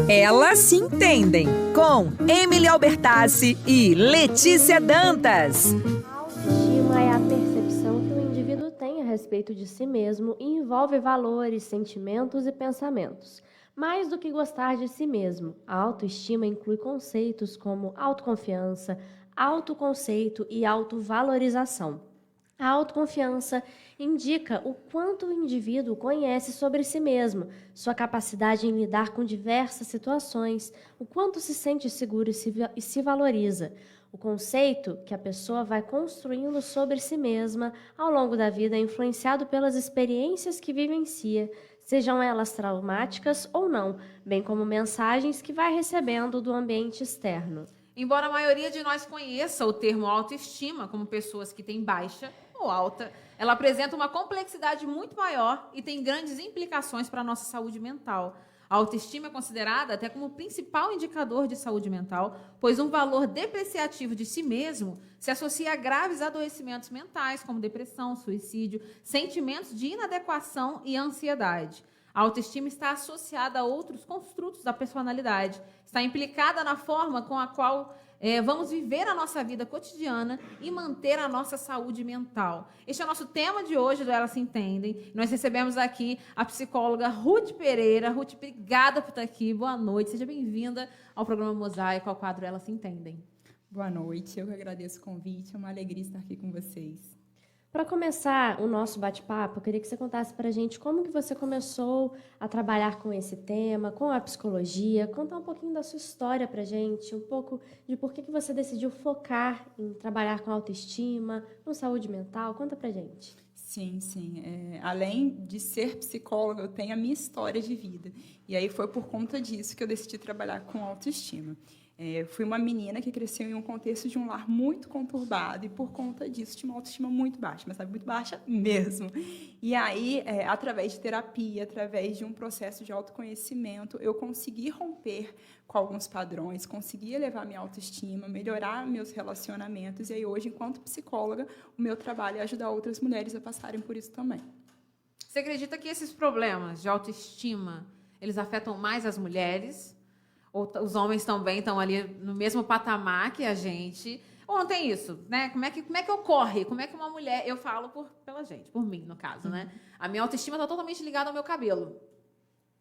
Elas se entendem com Emily Albertassi e Letícia Dantas. A autoestima é a percepção que o indivíduo tem a respeito de si mesmo e envolve valores, sentimentos e pensamentos. Mais do que gostar de si mesmo, a autoestima inclui conceitos como autoconfiança, autoconceito e autovalorização. A autoconfiança indica o quanto o indivíduo conhece sobre si mesmo, sua capacidade em lidar com diversas situações, o quanto se sente seguro e se valoriza. O conceito que a pessoa vai construindo sobre si mesma ao longo da vida é influenciado pelas experiências que vivencia, sejam elas traumáticas ou não, bem como mensagens que vai recebendo do ambiente externo. Embora a maioria de nós conheça o termo autoestima como pessoas que têm baixa ou alta, ela apresenta uma complexidade muito maior e tem grandes implicações para a nossa saúde mental. A autoestima é considerada até como o principal indicador de saúde mental, pois um valor depreciativo de si mesmo se associa a graves adoecimentos mentais, como depressão, suicídio, sentimentos de inadequação e ansiedade. A autoestima está associada a outros construtos da personalidade, está implicada na forma com a qual vamos viver a nossa vida cotidiana e manter a nossa saúde mental. Este é o nosso tema de hoje do Elas Se Entendem. Nós recebemos aqui a psicóloga Ruth Pereira. Ruth, obrigada por estar aqui. Boa noite. Seja bem-vinda ao programa Mosaico, ao quadro Elas Se Entendem. Boa noite. Eu que agradeço o convite. É uma alegria estar aqui com vocês. Para começar o nosso bate-papo, eu queria que você contasse para a gente como que você começou a trabalhar com esse tema, com a psicologia, contar um pouquinho da sua história para a gente, um pouco de por que você decidiu focar em trabalhar com autoestima, com saúde mental. Conta para a gente. Sim. Além de ser psicóloga, eu tenho a minha história de vida. E aí foi por conta disso que eu decidi trabalhar com autoestima. Fui uma menina que cresceu em um contexto de um lar muito conturbado e, por conta disso, tinha uma autoestima muito baixa, mas sabe, muito baixa mesmo. E aí, através de terapia, através de um processo de autoconhecimento, eu consegui romper com alguns padrões, consegui elevar minha autoestima, melhorar meus relacionamentos. E aí, hoje, enquanto psicóloga, o meu trabalho é ajudar outras mulheres a passarem por isso também. Você acredita que esses problemas de autoestima, eles afetam mais as mulheres? Ou os homens também estão ali no mesmo patamar que a gente? Ou não tem isso, né? Como é que ocorre? Como é que uma mulher... Eu falo pela gente, por mim, no caso, né? A minha autoestima está totalmente ligada ao meu cabelo.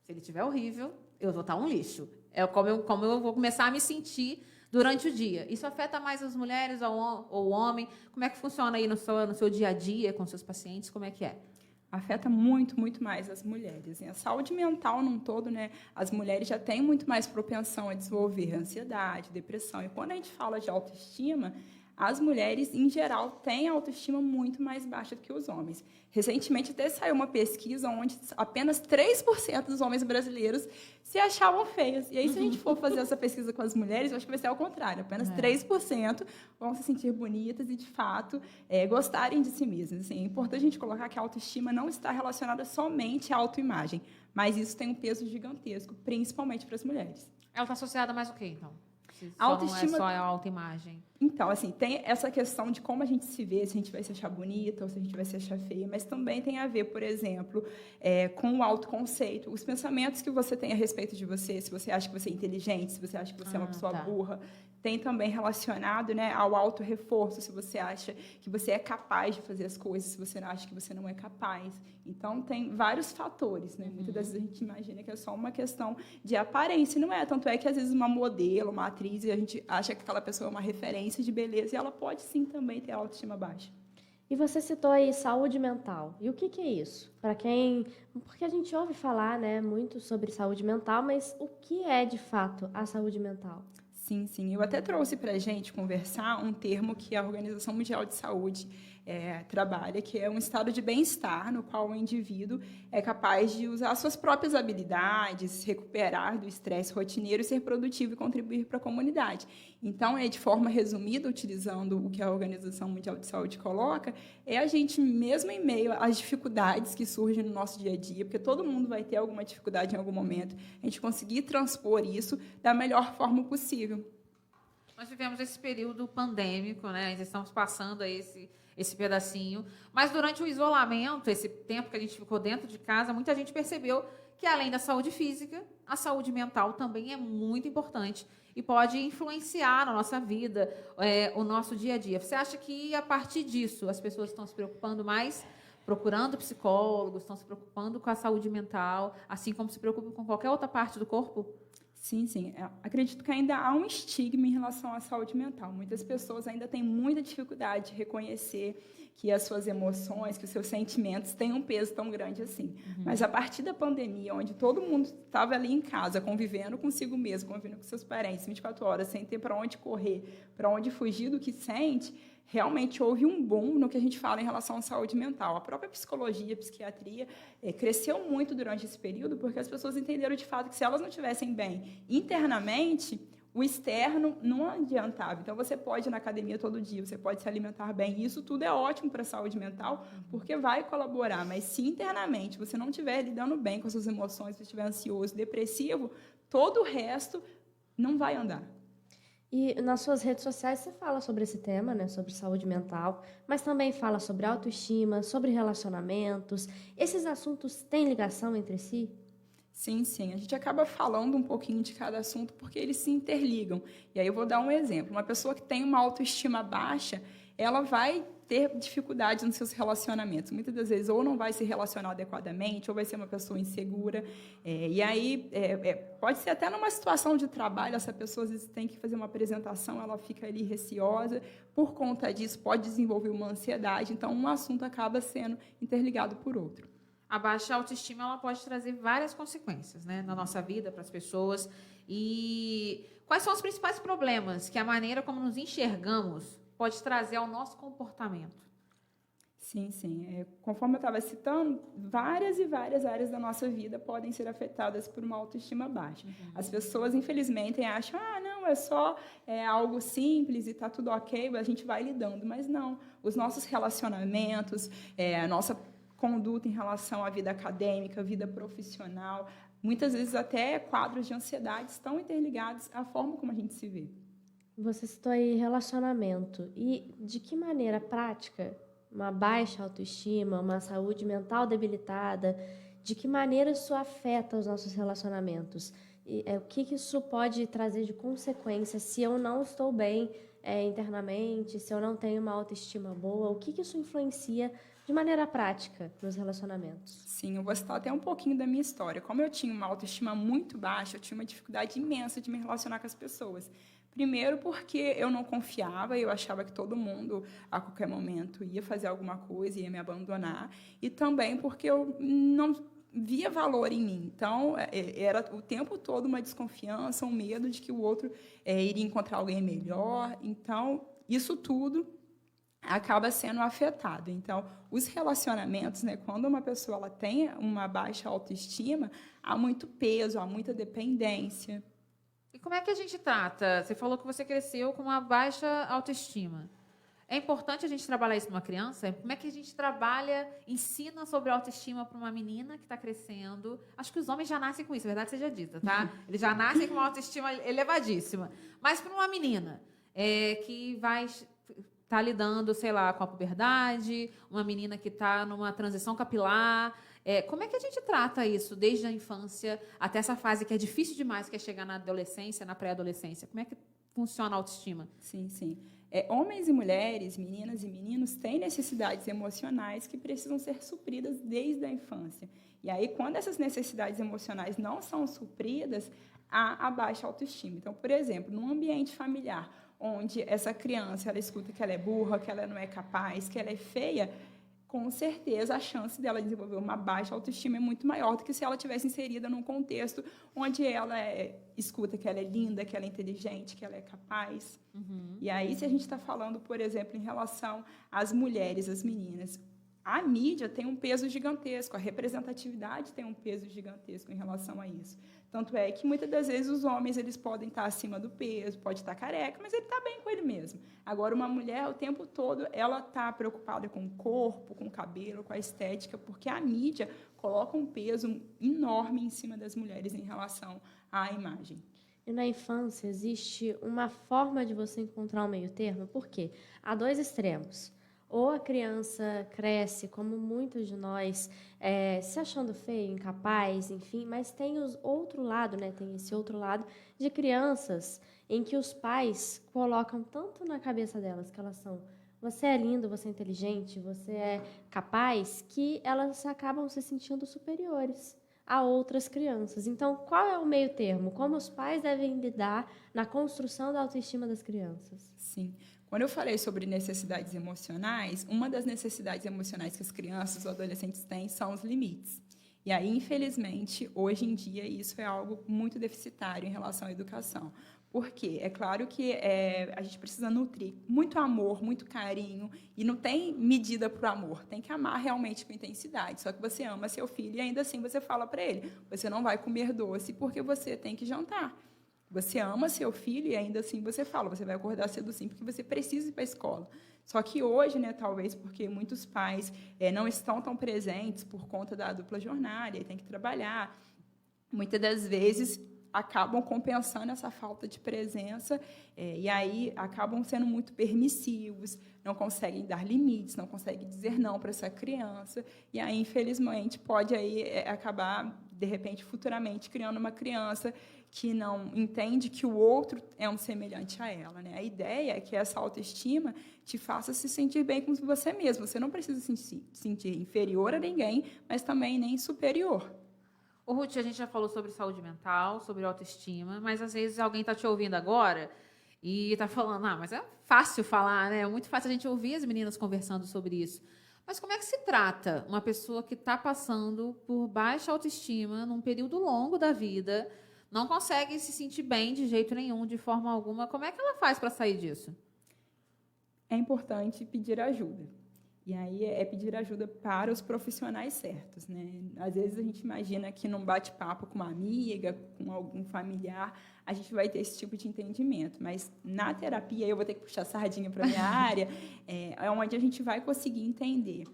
Se ele estiver horrível, eu vou estar um lixo. É como eu vou começar a me sentir durante o dia. Isso afeta mais as mulheres ou o homem? Como é que funciona aí no seu dia a dia com seus pacientes? Como é que é? Afeta muito, muito mais as mulheres. A saúde mental num todo, né? As mulheres já têm muito mais propensão a desenvolver ansiedade, depressão. E quando a gente fala de autoestima, as mulheres, em geral, têm a autoestima muito mais baixa do que os homens. Recentemente, até saiu uma pesquisa onde apenas 3% dos homens brasileiros se achavam feios. E aí, se a gente for fazer essa pesquisa com as mulheres, eu acho que vai ser ao contrário. Apenas 3% vão se sentir bonitas e, de fato, gostarem de si mesmas. Assim, é importante a gente colocar que a autoestima não está relacionada somente à autoimagem, mas isso tem um peso gigantesco, principalmente para as mulheres. Ela está associada mais o quê, então? A autoestima... Não é só a autoimagem. Então, assim, tem essa questão de como a gente se vê, se a gente vai se achar bonita ou se a gente vai se achar feia, mas também tem a ver, por exemplo, com o autoconceito. Os pensamentos que você tem a respeito de você, se você acha que você é inteligente, se você acha que você é uma pessoa burra, tem também relacionado, né, ao autorreforço, se você acha que você é capaz de fazer as coisas, se você acha que você não é capaz. Então, tem vários fatores, né? Muitas das vezes a gente imagina que é só uma questão de aparência, não é? Tanto é que, às vezes, uma modelo, uma atriz, a gente acha que aquela pessoa é uma referência de beleza e ela pode, sim, também ter autoestima baixa. E você citou aí saúde mental. E o que é isso? Porque a gente ouve falar, né, muito sobre saúde mental, mas o que é, de fato, a saúde mental? Sim. Eu até trouxe para a gente conversar um termo que a Organização Mundial de Saúde trabalha, que é um estado de bem-estar no qual o indivíduo é capaz de usar suas próprias habilidades, recuperar do estresse rotineiro, ser produtivo e contribuir para a comunidade. Então, de forma resumida, utilizando o que a Organização Mundial de Saúde coloca, é a gente, mesmo em meio às dificuldades que surgem no nosso dia a dia, porque todo mundo vai ter alguma dificuldade em algum momento, a gente conseguir transpor isso da melhor forma possível. Nós vivemos esse período pandêmico, né? Estamos passando aí esse pedacinho. Mas durante o isolamento, esse tempo que a gente ficou dentro de casa, muita gente percebeu que além da saúde física, a saúde mental também é muito importante e pode influenciar na nossa vida, o nosso dia a dia. Você acha que, a partir disso, as pessoas estão se preocupando mais, procurando psicólogos, estão se preocupando com a saúde mental, assim como se preocupam com qualquer outra parte do corpo? Sim, sim. Acredito que ainda há um estigma em relação à saúde mental. Muitas pessoas ainda têm muita dificuldade de reconhecer que as suas emoções, que os seus sentimentos têm um peso tão grande assim. Mas a partir da pandemia, onde todo mundo estava ali em casa, convivendo consigo mesmo, convivendo com seus parentes, 24 horas, sem ter para onde correr, para onde fugir do que sente, realmente houve um boom no que a gente fala em relação à saúde mental. A própria psicologia, a psiquiatria cresceu muito durante esse período, porque as pessoas entenderam de fato que se elas não estivessem bem internamente, o externo não adiantava. Então, você pode ir na academia todo dia, você pode se alimentar bem, e isso tudo é ótimo para a saúde mental, porque vai colaborar. Mas se internamente você não estiver lidando bem com as suas emoções, se estiver ansioso, depressivo, todo o resto não vai andar. E nas suas redes sociais você fala sobre esse tema, né, sobre saúde mental, mas também fala sobre autoestima, sobre relacionamentos. Esses assuntos têm ligação entre si? Sim, sim. A gente acaba falando um pouquinho de cada assunto porque eles se interligam. E aí eu vou dar um exemplo. Uma pessoa que tem uma autoestima baixa, ela vai ter dificuldades nos seus relacionamentos. Muitas das vezes, ou não vai se relacionar adequadamente, ou vai ser uma pessoa insegura. E aí, pode ser até numa situação de trabalho, essa pessoa às vezes tem que fazer uma apresentação, ela fica ali receosa. Por conta disso, pode desenvolver uma ansiedade. Então, um assunto acaba sendo interligado por outro. A baixa autoestima, ela pode trazer várias consequências, né, na nossa vida, para as pessoas. E quais são os principais problemas que a maneira como nos enxergamos pode trazer ao nosso comportamento? Sim, sim. Conforme eu estava citando, várias e várias áreas da nossa vida podem ser afetadas por uma autoestima baixa. As pessoas, infelizmente, acham, não, é só algo simples e está tudo ok, a gente vai lidando. Mas não, os nossos relacionamentos, a nossa conduta em relação à vida acadêmica, vida profissional, muitas vezes até quadros de ansiedade estão interligados à forma como a gente se vê. Você citou aí relacionamento. E de que maneira prática uma baixa autoestima, uma saúde mental debilitada, de que maneira isso afeta os nossos relacionamentos? E, o que isso pode trazer de consequência se eu não estou bem internamente, se eu não tenho uma autoestima boa? O que isso influencia de maneira prática nos relacionamentos? Sim, eu vou citar até um pouquinho da minha história. Como eu tinha uma autoestima muito baixa, eu tinha uma dificuldade imensa de me relacionar com as pessoas. Primeiro porque eu não confiava, eu achava que todo mundo, a qualquer momento, ia fazer alguma coisa, ia me abandonar. E também porque eu não via valor em mim. Então, era o tempo todo uma desconfiança, um medo de que o outro iria encontrar alguém melhor. Então, isso tudo acaba sendo afetado. Então, os relacionamentos, né, quando uma pessoa ela tem uma baixa autoestima, há muito peso, há muita dependência. E como é que a gente trata? Você falou que você cresceu com uma baixa autoestima. É importante a gente trabalhar isso numa criança? Como é que a gente trabalha, ensina sobre autoestima para uma menina que está crescendo? Acho que os homens já nascem com isso, verdade seja dita, tá? Eles já nascem com uma autoestima elevadíssima. Mas para uma menina que vai estar lidando, sei lá, com a puberdade, uma menina que está numa transição capilar, como é que a gente trata isso desde a infância até essa fase que é difícil demais, que é chegar na adolescência, na pré-adolescência? Como é que funciona a autoestima? Sim, sim. Homens e mulheres, meninas e meninos, têm necessidades emocionais que precisam ser supridas desde a infância. E aí, quando essas necessidades emocionais não são supridas, há a baixa autoestima. Então, por exemplo, num ambiente familiar, onde essa criança ela escuta que ela é burra, que ela não é capaz, que ela é feia, com certeza a chance dela desenvolver uma baixa autoestima é muito maior do que se ela tivesse inserida num contexto onde ela escuta que ela é linda, que ela é inteligente, que ela é capaz. E aí, se a gente está falando, por exemplo, em relação às mulheres, às meninas, a mídia tem um peso gigantesco, a representatividade tem um peso gigantesco em relação a isso. Tanto é que, muitas das vezes, os homens eles podem estar acima do peso, pode estar careca, mas ele está bem com ele mesmo. Agora, uma mulher, o tempo todo, ela está preocupada com o corpo, com o cabelo, com a estética, porque a mídia coloca um peso enorme em cima das mulheres em relação à imagem. E na infância existe uma forma de você encontrar um meio termo? Por quê? Há dois extremos. Ou a criança cresce, como muitos de nós, se achando feio, incapaz, enfim, mas tem outro lado, né? Tem esse outro lado de crianças em que os pais colocam tanto na cabeça delas que elas são: você é lindo, você é inteligente, você é capaz, que elas acabam se sentindo superiores a outras crianças. Então, qual é o meio termo? Como os pais devem lidar na construção da autoestima das crianças? Sim. Quando eu falei sobre necessidades emocionais, uma das necessidades emocionais que as crianças ou adolescentes têm são os limites. E aí, infelizmente, hoje em dia, isso é algo muito deficitário em relação à educação. Por quê? É claro que a gente precisa nutrir muito amor, muito carinho, e não tem medida para o amor, tem que amar realmente com intensidade. Só que você ama seu filho e ainda assim você fala para ele: você não vai comer doce porque você tem que jantar. Você ama seu filho e ainda assim você fala: você vai acordar cedo sim porque você precisa ir para a escola. Só que hoje, né, talvez porque muitos pais não estão tão presentes por conta da dupla jornada, e tem que trabalhar, muitas das vezes acabam compensando essa falta de presença e aí acabam sendo muito permissivos, não conseguem dar limites, não conseguem dizer não para essa criança, e aí, infelizmente, pode aí acabar, de repente, futuramente, criando uma criança que não entende que o outro é um semelhante a ela, né? A ideia é que essa autoestima te faça se sentir bem com você mesmo. Você não precisa se sentir inferior a ninguém, mas também nem superior. Ô, Ruth, a gente já falou sobre saúde mental, sobre autoestima, mas às vezes alguém está te ouvindo agora e está falando: mas é fácil falar, né? É muito fácil a gente ouvir as meninas conversando sobre isso. Mas como é que se trata uma pessoa que está passando por baixa autoestima num período longo da vida, não consegue se sentir bem de jeito nenhum, de forma alguma? Como é que ela faz para sair disso? É importante pedir ajuda. E aí é pedir ajuda para os profissionais certos, né? Às vezes a gente imagina que num bate-papo com uma amiga, com algum familiar, a gente vai ter esse tipo de entendimento. Mas na terapia, eu vou ter que puxar a sardinha para a minha área, é onde a gente vai conseguir entender.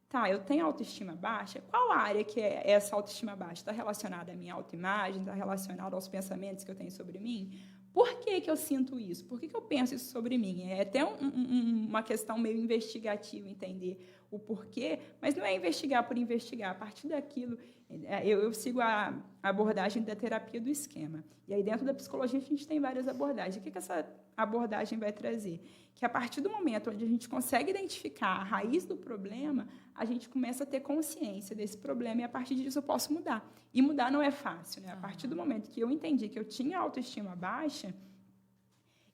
Tá, eu tenho autoestima baixa? Qual área que é essa autoestima baixa? Está relacionada à minha autoimagem? Está relacionada aos pensamentos que eu tenho sobre mim? Por que eu sinto isso? Por que eu penso isso sobre mim? É até uma questão meio investigativa, entender o porquê, mas não é investigar por investigar. A partir daquilo, eu sigo a abordagem da terapia do esquema. E aí, dentro da psicologia, a gente tem várias abordagens. O que essa abordagem vai trazer? Que a partir do momento onde a gente consegue identificar a raiz do problema, a gente começa a ter consciência desse problema e, a partir disso, eu posso mudar. E mudar não é fácil, né? A partir do momento que eu entendi que eu tinha autoestima baixa,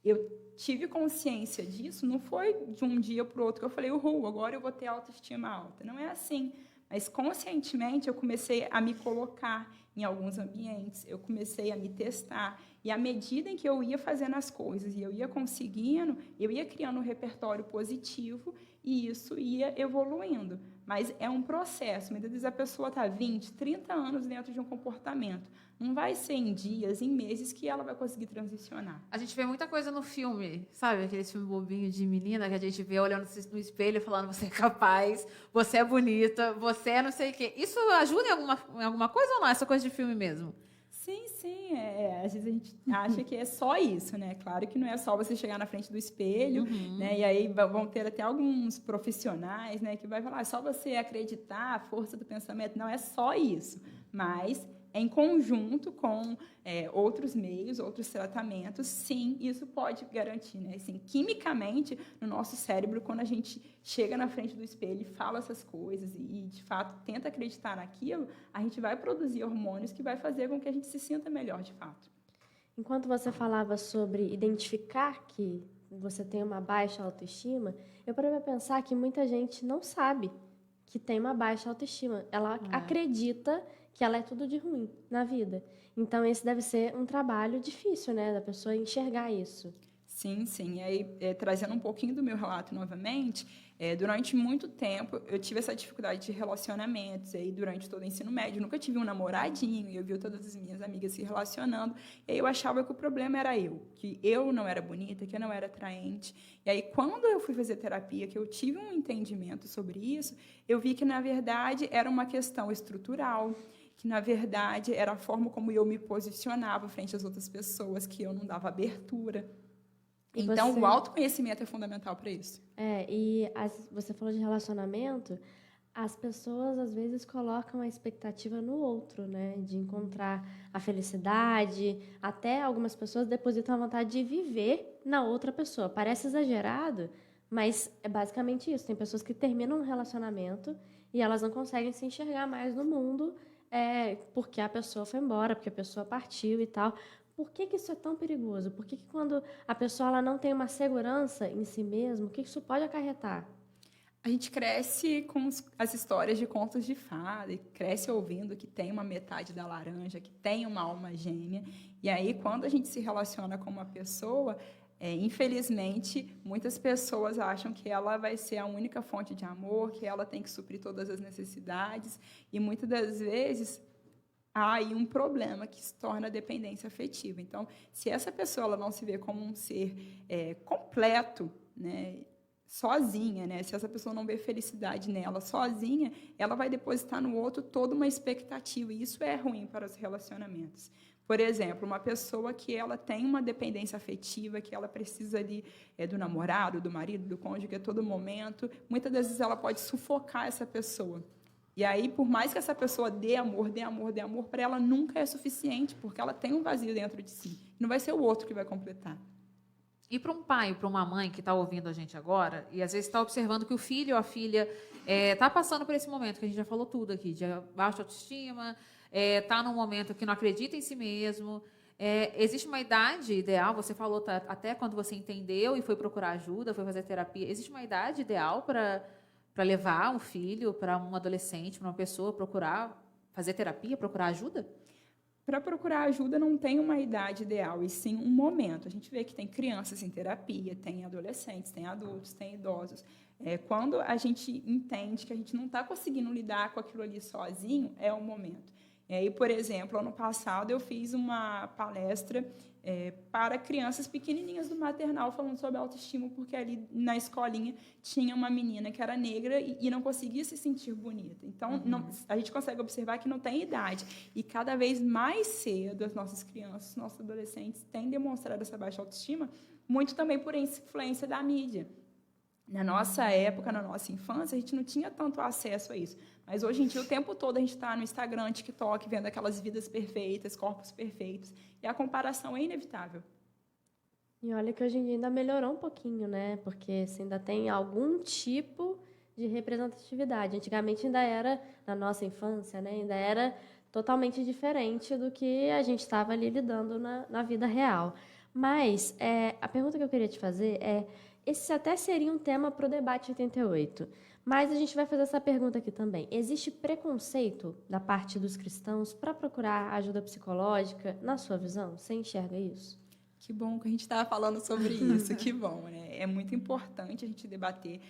eu tive consciência disso, não foi de um dia para o outro que eu falei: agora eu vou ter autoestima alta. Não é assim. Mas, conscientemente, eu comecei a me colocar em alguns ambientes, eu comecei a me testar, e à medida em que eu ia fazendo as coisas e eu ia conseguindo, eu ia criando um repertório positivo e isso ia evoluindo. Mas é um processo. Muitas vezes a pessoa está 20, 30 anos dentro de um comportamento. Não vai ser em dias, em meses que ela vai conseguir transicionar. A gente vê muita coisa no filme, sabe? Aquele filme bobinho de menina que a gente vê olhando no espelho e falando: você é capaz, você é bonita, você é não sei o quê. Isso ajuda em alguma coisa ou não? Essa coisa de filme mesmo? Sim, sim. Às vezes a gente acha que é só isso, né? Claro que não é só você chegar na frente do espelho, né? E aí vão ter até alguns profissionais, né, que vai falar: só você acreditar, a força do pensamento. Não é só isso, mas em conjunto com outros meios, outros tratamentos, sim, isso pode garantir, né? Assim, quimicamente, no nosso cérebro, quando a gente chega na frente do espelho e fala essas coisas e, de fato, tenta acreditar naquilo, a gente vai produzir hormônios que vai fazer com que a gente se sinta melhor, de fato. Enquanto você falava sobre identificar que você tem uma baixa autoestima, eu parei para pensar que muita gente não sabe que tem uma baixa autoestima. Ela acredita que ela é tudo de ruim na vida. Então, esse deve ser um trabalho difícil, né, da pessoa enxergar isso. Sim, sim. E aí, trazendo um pouquinho do meu relato novamente, durante muito tempo eu tive essa dificuldade de relacionamentos, aí durante todo o ensino médio, nunca tive um namoradinho, e eu vi todas as minhas amigas se relacionando, e aí eu achava que o problema era que eu não era bonita, que eu não era atraente. E aí, quando eu fui fazer terapia, que eu tive um entendimento sobre isso, eu vi que, na verdade, era uma questão estrutural, que, na verdade, era a forma como eu me posicionava frente às outras pessoas, que eu não dava abertura. Então, o autoconhecimento é fundamental para isso. Você falou de relacionamento, as pessoas, às vezes, colocam a expectativa no outro, né? De encontrar a felicidade. Até algumas pessoas depositam a vontade de viver na outra pessoa. Parece exagerado, mas é basicamente isso. Tem pessoas que terminam um relacionamento e elas não conseguem se enxergar mais no mundo porque a pessoa foi embora, porque a pessoa partiu e tal. Por que isso é tão perigoso? Por que quando a pessoa ela não tem uma segurança em si mesma, o que isso pode acarretar? A gente cresce com as histórias de contos de fada, e cresce ouvindo que tem uma metade da laranja, que tem uma alma gêmea. E aí, quando a gente se relaciona com uma pessoa, infelizmente, muitas pessoas acham que ela vai ser a única fonte de amor, que ela tem que suprir todas as necessidades. E, muitas das vezes, há aí um problema que se torna a dependência afetiva. Então, se essa pessoa ela não se vê como um ser completo, né, sozinha, né, se essa pessoa não vê felicidade nela sozinha, ela vai depositar no outro toda uma expectativa, e isso é ruim para os relacionamentos. Por exemplo, uma pessoa que ela tem uma dependência afetiva, que ela precisa ali do namorado, do marido, do cônjuge a todo momento, muitas vezes ela pode sufocar essa pessoa. E aí, por mais que essa pessoa dê amor, para ela nunca é suficiente, porque ela tem um vazio dentro de si. Não vai ser o outro que vai completar. E para um pai, para uma mãe que está ouvindo a gente agora, e às vezes está observando que o filho ou a filha está passando por esse momento, que a gente já falou tudo aqui, de baixa autoestima, está num momento que não acredita em si mesmo. Existe uma idade ideal, você falou até quando você entendeu e foi procurar ajuda, foi fazer terapia, existe uma idade ideal para levar um filho, para um adolescente, para uma pessoa procurar fazer terapia, procurar ajuda? Para procurar ajuda não tem uma idade ideal, e sim um momento. A gente vê que tem crianças em terapia, tem adolescentes, tem adultos, tem idosos. Quando a gente entende que a gente não está conseguindo lidar com aquilo ali sozinho, é o momento. E aí, por exemplo, ano passado eu fiz uma palestra para crianças pequenininhas do maternal falando sobre autoestima, porque ali na escolinha tinha uma menina que era negra e não conseguia se sentir bonita. Então, a gente consegue observar que não tem idade. E cada vez mais cedo as nossas crianças, nossos adolescentes têm demonstrado essa baixa autoestima, muito também por influência da mídia. Na nossa época, na nossa infância, a gente não tinha tanto acesso a isso. Mas hoje em dia, o tempo todo, a gente está no Instagram, TikTok, vendo aquelas vidas perfeitas, corpos perfeitos. E a comparação é inevitável. E olha que hoje em dia ainda melhorou um pouquinho, né? Porque você ainda tem algum tipo de representatividade. Antigamente ainda era, na nossa infância, né? Ainda era totalmente diferente do que a gente estava ali lidando na vida real. Mas a pergunta que eu queria te fazer esse até seria um tema para o debate 88. Mas a gente vai fazer essa pergunta aqui também. Existe preconceito da parte dos cristãos para procurar ajuda psicológica, na sua visão? Você enxerga isso? Que bom que a gente estava falando sobre isso, que bom, né? É muito importante a gente debater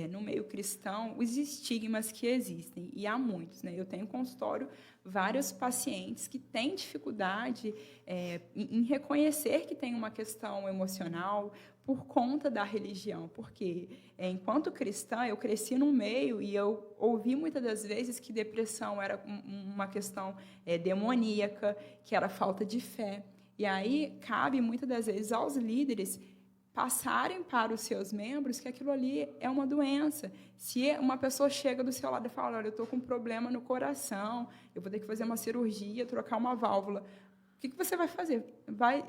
no meio cristão os estigmas que existem, e há muitos, né? Eu tenho em consultório vários pacientes que têm dificuldade em reconhecer que tem uma questão emocional por conta da religião, porque enquanto cristã eu cresci num meio e eu ouvi muitas das vezes que depressão era uma questão demoníaca, que era falta de fé. E aí cabe muitas das vezes aos líderes passarem para os seus membros que aquilo ali é uma doença. Se uma pessoa chega do seu lado e fala, olha, eu estou com um problema no coração, eu vou ter que fazer uma cirurgia, trocar uma válvula, o que você vai fazer?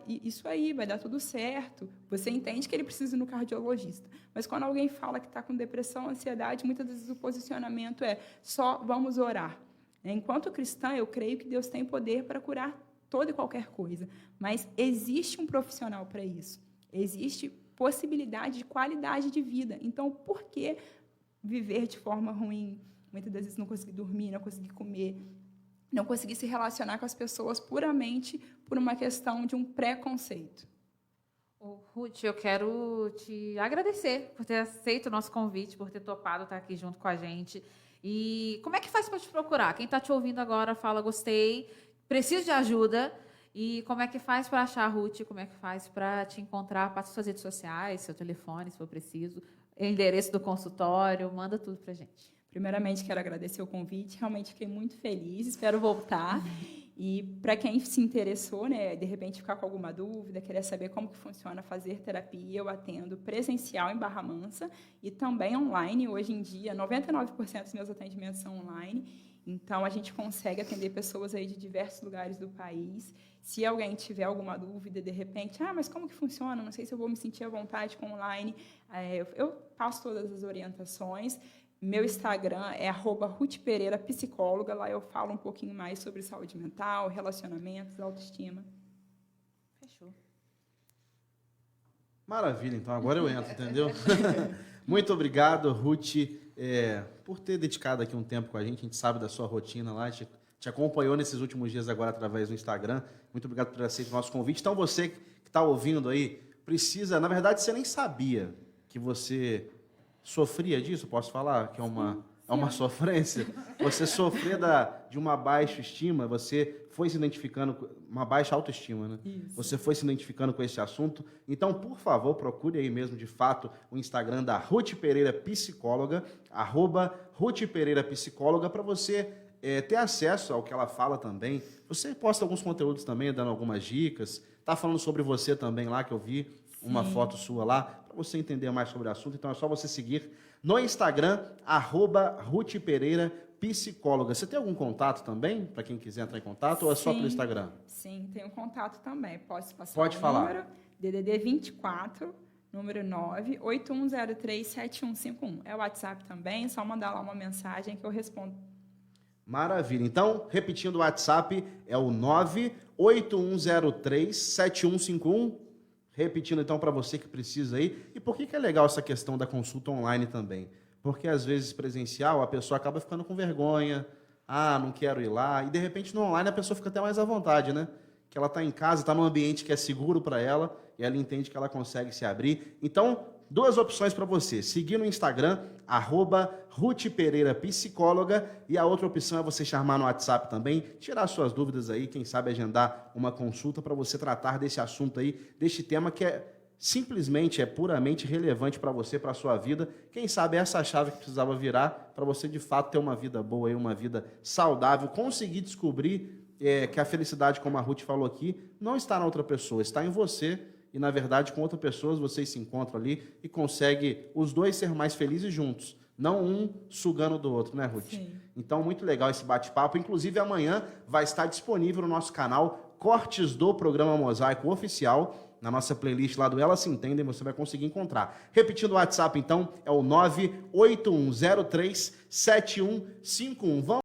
Isso aí, vai dar tudo certo. Você entende que ele precisa ir no cardiologista. Mas quando alguém fala que está com depressão, ansiedade, muitas vezes o posicionamento é só vamos orar. Enquanto cristã, eu creio que Deus tem poder para curar toda e qualquer coisa. Mas existe um profissional para isso. Existe possibilidade de qualidade de vida. Então, por que viver de forma ruim? Muitas vezes não conseguir dormir, não conseguir comer, não conseguir se relacionar com as pessoas puramente por uma questão de um preconceito. Ruth, eu quero te agradecer por ter aceito o nosso convite, por ter topado estar aqui junto com a gente. E como é que faz para te procurar? Quem está te ouvindo agora fala, gostei, preciso de ajuda. E como é que faz para achar a Ruth? Como é que faz para te encontrar? Passa suas redes sociais, seu telefone, se for preciso, endereço do consultório, manda tudo para a gente. Primeiramente, quero agradecer o convite. Realmente fiquei muito feliz, espero voltar. E para quem se interessou, né, de repente ficar com alguma dúvida, querer saber como que funciona fazer terapia, eu atendo presencial em Barra Mansa e também online. Hoje em dia, 99% dos meus atendimentos são online. Então, a gente consegue atender pessoas aí de diversos lugares do país. Se alguém tiver alguma dúvida, de repente, mas como que funciona? Não sei se eu vou me sentir à vontade com online. Eu passo todas as orientações. Meu Instagram é @ruthpereirapsicóloga. Lá eu falo um pouquinho mais sobre saúde mental, relacionamentos, autoestima. Fechou. Maravilha, então agora eu entro, entendeu? Muito obrigado, Ruth, por ter dedicado aqui um tempo com a gente sabe da sua rotina lá, te acompanhou nesses últimos dias agora através do Instagram. Muito obrigado por aceitar o nosso convite. Então, você que está ouvindo aí, precisa... Na verdade, você nem sabia que você sofria disso, posso falar? Que é uma sofrência? Você sofrer de uma baixa estima, você foi se identificando... Uma baixa autoestima, né? Isso. Você foi se identificando com esse assunto. Então, por favor, procure aí mesmo, de fato, o Instagram da Ruth Pereira Psicóloga, @RuthPereiraPsicóloga, para você... ter acesso ao que ela fala também. Você posta alguns conteúdos também, dando algumas dicas. Tá falando sobre você também lá, que eu vi uma foto sua lá, para você entender mais sobre o assunto. Então é só você seguir no Instagram, @RuthPereiraPsicóloga. Você tem algum contato também, para quem quiser entrar em contato, ou é só pelo Instagram? Sim, tenho contato também. Posso passar Pode o falar. número? DDD 24, número 981037151. É o WhatsApp também, é só mandar lá uma mensagem que eu respondo. Maravilha. Então, repetindo o WhatsApp, é o 981037151. Repetindo, então, para você que precisa aí. E por que é legal essa questão da consulta online também? Porque, às vezes, presencial, a pessoa acaba ficando com vergonha. Não quero ir lá. E, de repente, no online, a pessoa fica até mais à vontade, né? Que ela está em casa, está num ambiente que é seguro para ela, e ela entende que ela consegue se abrir. Então, duas opções para você. Seguir no Instagram, @RuthPereiraPsicóloga, e a outra opção é você chamar no WhatsApp também, tirar suas dúvidas aí, quem sabe agendar uma consulta para você tratar desse assunto aí, deste tema que simplesmente, puramente relevante para você, para a sua vida. Quem sabe essa chave que precisava virar para você, de fato, ter uma vida boa, aí, uma vida saudável, conseguir descobrir que a felicidade, como a Ruth falou aqui, não está na outra pessoa, está em você. E, na verdade, com outras pessoas, vocês se encontram ali e conseguem os dois ser mais felizes juntos. Não um sugando do outro, né, Ruth? Sim. Então, muito legal esse bate-papo. Inclusive, amanhã vai estar disponível no nosso canal cortes do programa Mosaico Oficial. Na nossa playlist lá do Elas Se Entendem, você vai conseguir encontrar. Repetindo o WhatsApp, então, é o 981037151.